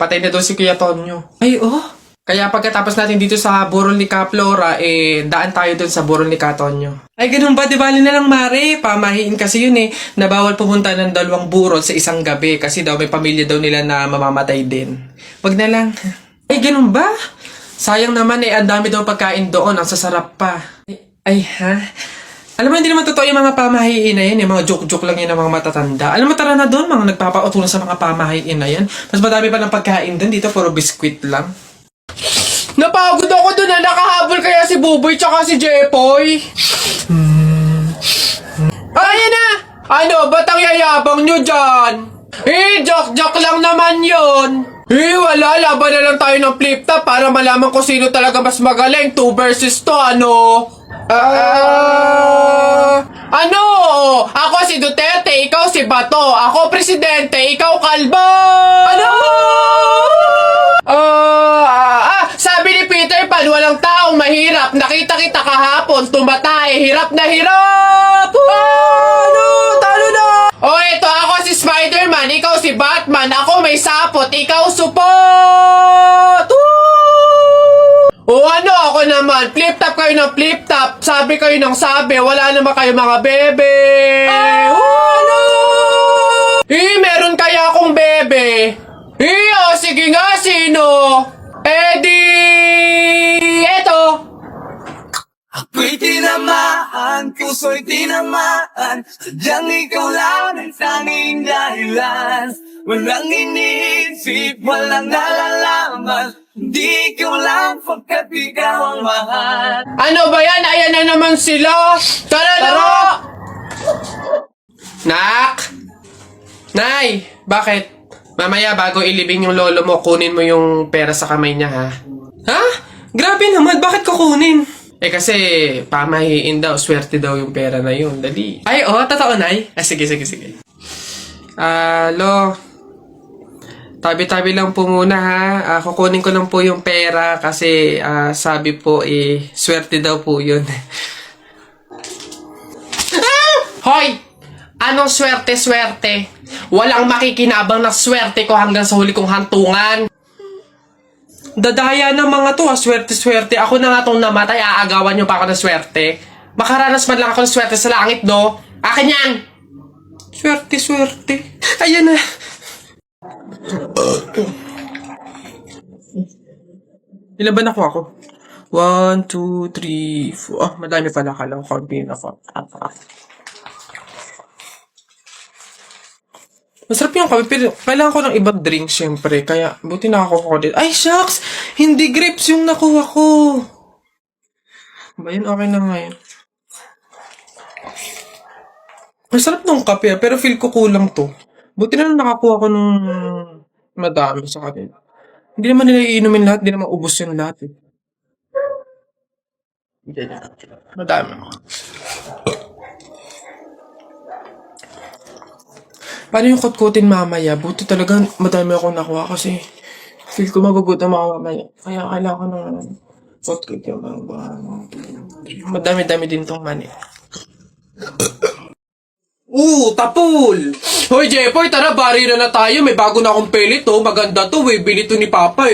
Patay na daw si Kuya Tonyo. Ay, oh. Kaya pagkatapos natin dito sa burol ni Ka Flora, daan tayo dun sa burol ni Ka Tonyo. Ay, ganun ba? Di bali na lang, Mare. Pamahiin kasi yun na bawal pumunta ng dalawang burol sa isang gabi kasi daw may pamilya daw nila na mamamatay din. Wag na lang. Ay, ganun ba? Sayang naman ang dami daw pagkain doon. Ang sasarap pa. Ay, ha? Alam mo, hindi naman totoo yung mga pamahiin na yan. Yung mga joke-joke lang yun ng mga matatanda. Alam mo, tara na doon, mga nagpapautulan sa mga pamahiin na yan. Mas madami pa ng pagkain doon. Dito, puro biskwit lang. Napagod ako doon na nakahabol kaya si Buboy tsaka si Jepoy. Ayan na! Ano, ba't ang yayabang nyo dyan? Joke-joke lang naman yun. Wala, laban na lang tayo ng flip-top para malaman kung sino talaga mas magaling. 2 versus 2, ano? Ano? Ako si Duterte, ikaw si Bato. Ako presidente, ikaw kalbo. Ano? Sabi ni Peter Pan, walang taong mahirap. Nakita kita kahapon, tumatay, hirap na hirap. Ano? Talo na. Ito ako si Spider-Man, ikaw si Batman. Ako may sapot, ikaw supot. Ano ako naman? Flip-top kayo ng flip-top. Sabi kayo ng sabi. Wala naman kayo mga bebe. Ano? Meron kaya akong bebe. Sige nga, sino? Eto. Ako'y tinamaan, puso'y tinamaan. Sadyang ikaw lang ang tanging dahilan. Walang iniisip, walang nalalaman. Hindi ikaw lang pagkat ikaw ang mahal. Ano ba yan? Ayan na naman sila. Tara! Nak! Nay! Bakit? Mamaya bago ilibing yung lolo mo, kunin mo yung pera sa kamay niya, ha? Ha? Grabe naman, bakit kukunin? Kasi pamahiin daw, swerte daw yung pera na yun. Dali. Ay, totoo, Nay? Sige. Lo, tabi-tabi lang po muna, ha? Kukunin ko lang po yung pera kasi sabi po, swerte daw po yun. Hoy! Anong swerte-swerte? Walang makikinabang na swerte ko hanggang sa huli kong hantungan. Dadaya ng mga to, swerte-swerte. Ako na nga tong namatay, aagawan nyo pa ako ng swerte. Makaranas man lang ako ng swerte sa langit, do. Akin yan! Swerte-swerte. Ayan na. Ilan ba nakuha ko? 1, 2, 3, 4. Madami pala. Kala ko konti na ako. Masarap yung kape, pero kailangan ko ng ibang drink, syempre. Kaya, buti nakakuha ko dito. Ay, shucks! Hindi grapes yung nakuha ko. Ba yun? Okay na nga yun. Masarap nung kape, pero feel ko kulang to. Buti na lang nakakuha ko nung madami sa kanila. Hindi naman nila iinumin lahat, hindi naman ubos yung lahat. Madami. Paano yung kutkutin mamaya? Buti talaga madami akong nakuha kasi feel ko magugutom ako mamaya. Kaya kailangan ko ng kutkut yung mga madami-dami din tong mani. Tapol! Hoy, Jepoy, tara, bari na tayo. May bago na akong pellet, Maganda to, bili to ni Papa,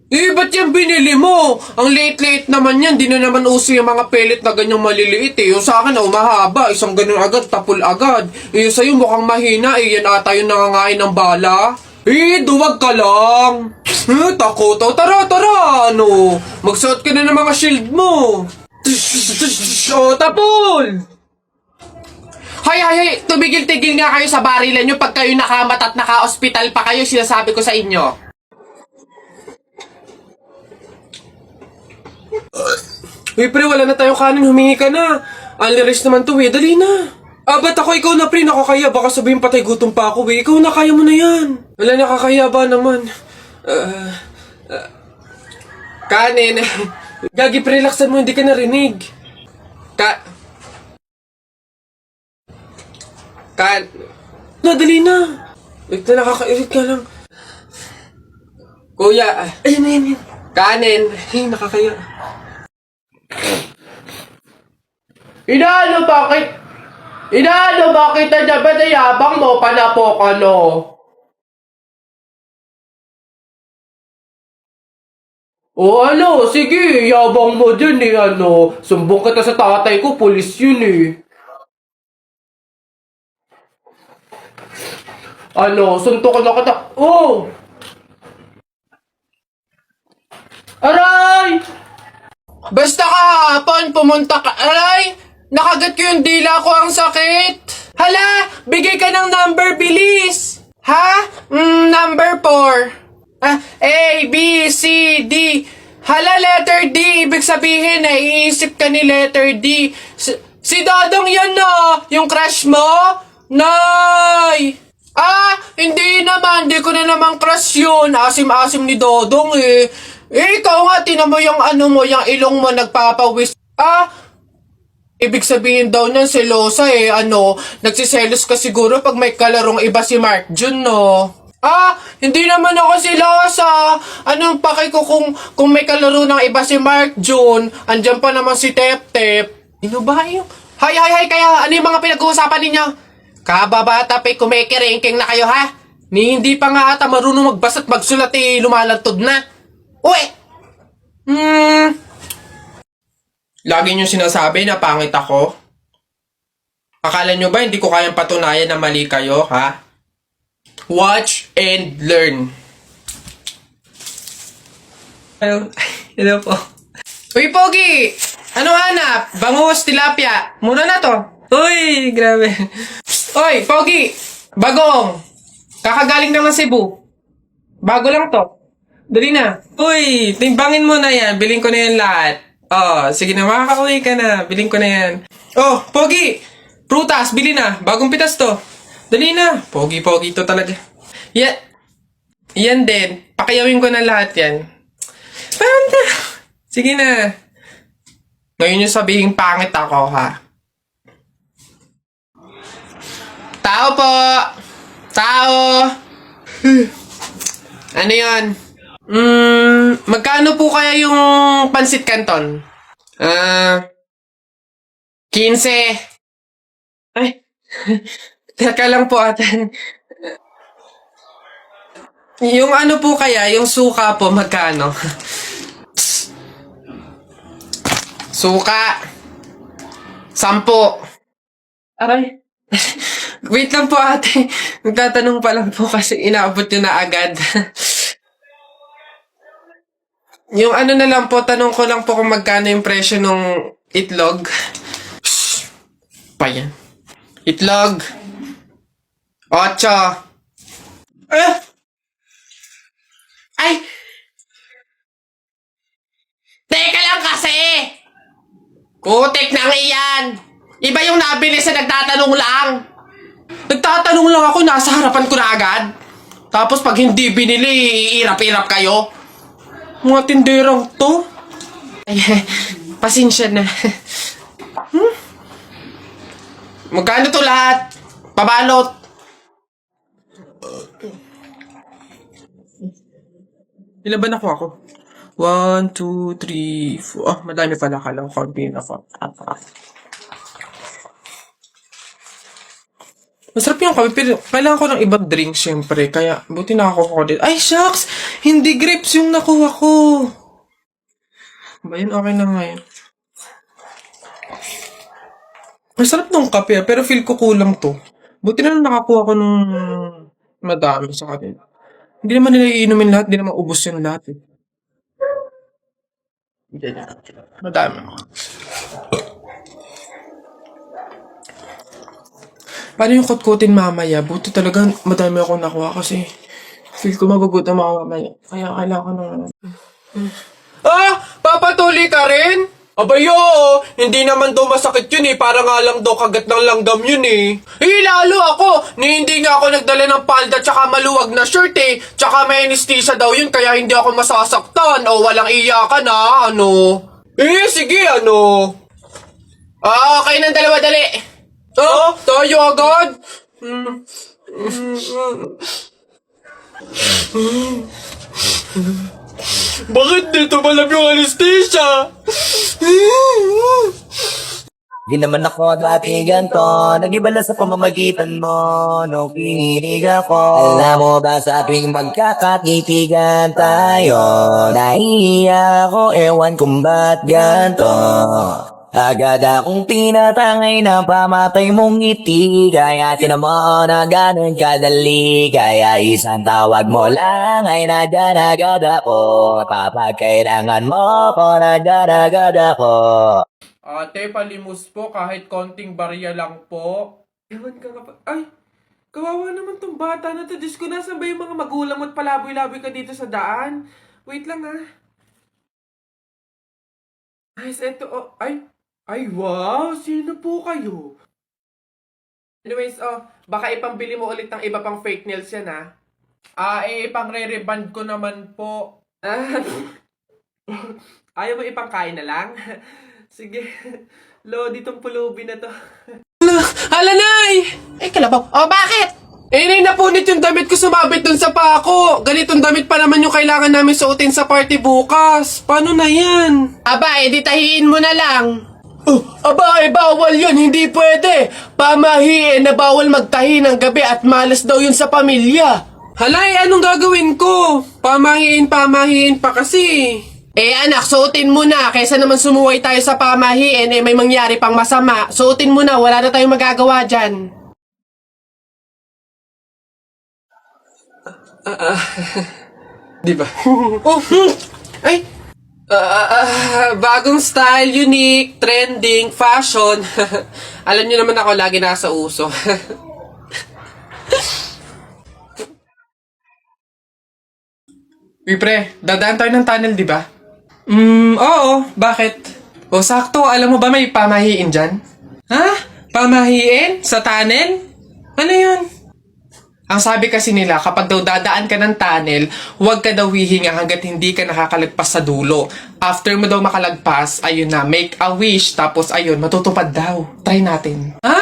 ba't yan binili mo? Ang late-late naman yan. Di na naman uso yung mga pellet na ganyang maliliit, Yung sa akin, mahaba. Isang ganun agad, tapol agad. Yung sa'yo mukhang mahina, Yan ata yung nangangain ng bala. Duwag ka lang. Takot. Tara, ano? Magsuot ka na ng mga shield mo. Tapol! Hay, tumigil-tigil nga kayo sa barilan nyo pag kayo nakamat at naka-hospital pa kayo, sinasabi ko sa inyo. Pre, wala na tayong kanin, humingi ka na. Unli-rest naman to, dali na. Ba't ako, ikaw na, pre, nakakaya. Baka sabihin patay gutom pa ako, Ikaw na, kaya mo na yan. Wala, nakakaya ba naman? Kanin. Gagi, pre, relaxan mo, hindi ka narinig. Dali na. Wait na, nakakairit ka lang. Kuya, ayan. Kanin. Nakakaya. Inaano bakit na dyan? Ba't ayabang mo? Panapo ka, no? O ano, sige, yabang mo dyan eh, ano. Sumbong kita sa tatay ko, pulis yun eh. Ano, suntok na kita. Oh! Aray! Basta kahapon, pumunta ka. Aray! Nakagat ko yung dila ko, ang sakit. Hala! Bigay ka ng number, bilis! Ha? Number 4. A, B, C, D. Hala, letter D. Ibig sabihin, naiisip ka ni letter D. Si Dodong yan, no? Yung crush mo? Nay! Hindi naman. Hindi ko na naman crush yun. Asim-asim ni Dodong eh. Ikaw nga, tinan mo yung ano mo, yung ilong mo nagpapawis. Ibig sabihin daw niyan selosa eh, nagsiselos ka siguro pag may kalarong iba si Mark Jun, no? Hindi naman ako selosa. Anong paki ko kung may kalaro ng iba si Mark Jun? Andyan pa naman si Tep Tep. Ano ba yung... Hay, kaya ano yung mga pinag-uusapan ninyo? Kababata pa kumikiringking na kayo, ha? Ni hindi pa nga ata marunong magbasa at magsulat eh, lumalantod na. Uy! Lagi nyo sinasabi na pangit ako? Akala nyo ba hindi ko kayang patunayan na mali kayo, ha? Watch and learn. Hello po. Uy, Pogi! Ano hanap? Bangus, tilapia. Mura na to. Uy, grabe. Uy, Pogi! Bagong! Kakagaling lang ng Cebu. Bago lang to. Dali na. Uy, timbangin mo na yan. Biling ko na yan lahat. Sige na, makakauwi ka na. Biling ko na yan. Oh, Pogi! Prutas, bili na. Bagong pitas to. Dali na. Pogi to talaga. Yan din. Pakiyawin ko na lahat yan. Panda! Sige na. Ngayon yung sabihin pangit ako, ha? Tao po! Tao! Ano yan? Magkano po kaya yung pansit canton? 15. Ay, teka lang po atan. Yung ano po kaya, yung suka po, magkano? Suka. 10. Aray. Wait lang po ate. Nagtatanong pa lang po kasi inaabot nyo na agad. Yung ano na lang po, tanong ko lang po kung magkano yung presyo ng itlog. Shhh! Pa yan. Itlog. 8. Ay! Teka lang kasi! Putik nang iyan! Iba yung nabili sa nagtatanong lang. Nagtatanong lang ako, nasa harapan ko na agad. Tapos pag hindi binili, iirap-irap kayo. Mga tinderang to. Ay, pasensya na. Magkano to lahat? Pabalot. Ilan ba nakuha ko? 1, 2, 3, 4. Madami pala. Kala ko konti na ako. Masarap yung kape, pero kailangan ko ng ibang drink, syempre. Kaya, buti nakakuha ko dito. Ay, shucks! Hindi grapes yung nakuha ko. Ba yun? Okay na nga yun. Masarap nung kape, pero feel ko kulang to. Buti na lang nakakuha ko nung madami sa kanila. Hindi naman nila iinumin lahat, hindi naman ubos yung lahat eh. Madami. Paano yung kutkutin mamaya? Buti talaga madami akong nakuha kasi feel ko magugutom ako mamaya. Kaya kailangan ko naman. Papatuloy ka rin? Abay, oo. Hindi naman daw masakit yun eh. Para nga lang daw kagat ng langgam yun eh. Lalo ako. Hindi nga ako nagdala ng palda tsaka maluwag na shirt eh. Tsaka may anesthesia daw yun kaya hindi ako masasaktan. O walang iyakan ha. Sige okay ng dalawa, dali. Tayo agad. Bakit dito malam yung anesthesia? Di naman ako dati ganto, nag-iba lang sa pamamagitan mo, no kinilig ako. Alam mo ba sa tuwing magkakakitigan tayo, nahihiya ako, ewan kung ba't ganto. Agad akong tinatangay na pamatay mong ngiti, kaya tinamo na ganun kadali, kaya isang tawag mo lang ay nandyan agad ako. Kapag kailangan mo ko, nandyan agad ako. Ate, palimos po kahit konting barya lang po. Ewan ka nga pa. Ay, kawawa naman tong bata na to. Diyos ko, nasan ba yung mga magulang mo at palaboy-laboy ka dito sa daan? Wait lang ah. Ay, eto oh. Ay, wow! Sino po kayo? Anyways, baka ipambili mo ulit ng iba pang fake nails yan ah. Pang re-reband ko naman po. Ayaw mo ipangkain na lang? Sige. Lodi tong pulubi na to. Hala, Nay! Kalabaw. Bakit? Nay, napunit yung damit ko sumabit dun sa pako. Ganitong damit pa naman yung kailangan namin suotin sa party bukas. Paano na yan? Aba, edi tahiin mo na lang. Bawal yun. Hindi pwede. Pamahiin na bawal magtahi ng gabi at malas daw yun sa pamilya. Halay, anong gagawin ko? Pamahiin pa kasi. Anak, suotin mo na. Kaysa naman sumuway tayo sa pamahiin, may mangyari pang masama. Suotin mo na, wala na tayong magagawa dyan. Di ba? Ay! Bagong style, unique, trending, fashion. Alam niyo naman ako, lagi nasa uso. Uy, pre, dadaan tayo ng tunnel, di ba? Oo. Bakit? O, sakto. Alam mo ba may pamahiin dyan? Ha? Pamahiin? Sa tunnel? Ano yun? Ang sabi kasi nila, kapag daw dadaan ka ng tunnel, huwag ka daw hihinga hanggat hindi ka nakakalagpas sa dulo. After mo daw makalagpas, ayun na, make a wish, tapos ayun, matutupad daw. Try natin. Ha?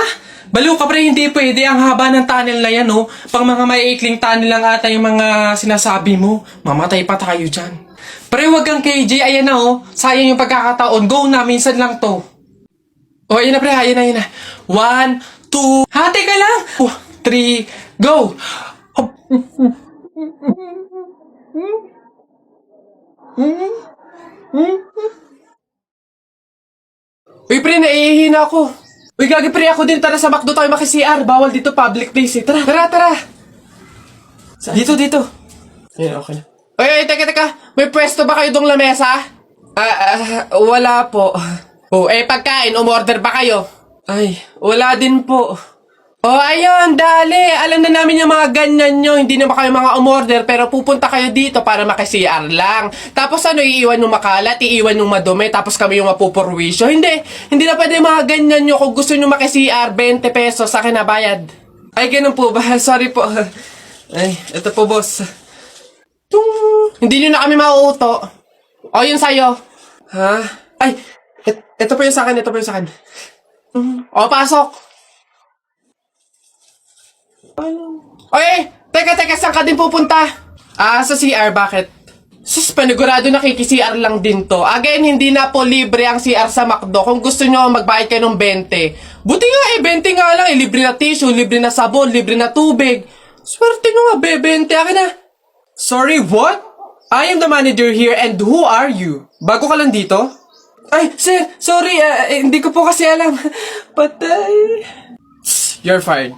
Baliw ka pre, hindi pwede. Ang haba ng tunnel na yan, oh. Pang mga maiikling tunnel lang ata yung mga sinasabi mo. Mamatay pa tayo dyan. Pre, huwag kang KJ, ayan na, oh. Sayang yung pagkakataon. Go na, minsan lang to. Oh, ayun na pre, ayun na. 1, 2, hati ka lang. 3, go! Uy, pre, naihihina ako. Uy, gagi, pre, ako din. Tara sa McDo tayo maki-CR. Bawal dito, public place eh. Tara. Dito. Ayan, okay. Uy, teka. May pwesto ba kayo dong lamesa? Wala po. Pagkain, umorder ba kayo? Ay, wala din po. Ayun, dali. Alam na namin yung mga ganyan nyo. Hindi naman kayo mga umorder, pero pupunta kayo dito para maki-CR lang. Tapos iiwan yung makalat, iiwan yung madumi, tapos kami yung mapupurwisyo. Hindi na pwede mga ganyan nyo. Kung gusto nyo maki-CR, 20 pesos sa akin na bayad. Ay, ganun po ba? Sorry po. Ay, ito po, boss. Hindi nyo na kami mauuto. Yun sa'yo. Ha? Ay, ito po yung sa akin, pasok. Teka, saan ka din pupunta? Sa CR, bakit? Sus, panigurado nakiki-CR lang din to. Again, hindi na po libre ang CR sa McDo. Kung gusto nyo, magbayad kayo ng 20. Buti nga 20 nga lang. Libre na tissue, libre na sabon, libre na tubig. Swerte nyo nga, 20. Akin na. Sorry, what? I am the manager here and who are you? Bago ka lang dito? Ay, sir, sorry. Hindi ko po kasi alam. Patay. You're fired.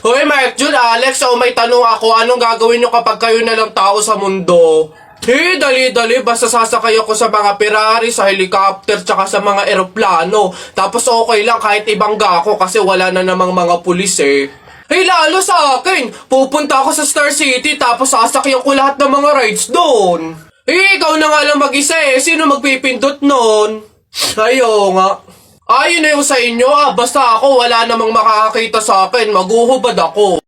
Hoy, Mike Jun, Alex, may tanong ako. Anong gagawin nyo kapag kayo na lang tao sa mundo? Dali. Basta sasakay ako sa mga Ferrari, sa helicopter, tsaka sa mga eroplano. Tapos okay lang kahit ibangga ako kasi wala na namang mga pulis eh. Lalo sa akin. Pupunta ako sa Star City tapos sasakyan ko lahat ng mga rides doon. Ikaw na nga lang mag-isa eh. Sino magpipindot nun? Ayo nga. Yun na yung sa inyo basta ako wala namang makakakita sa akin, maguhubad ako.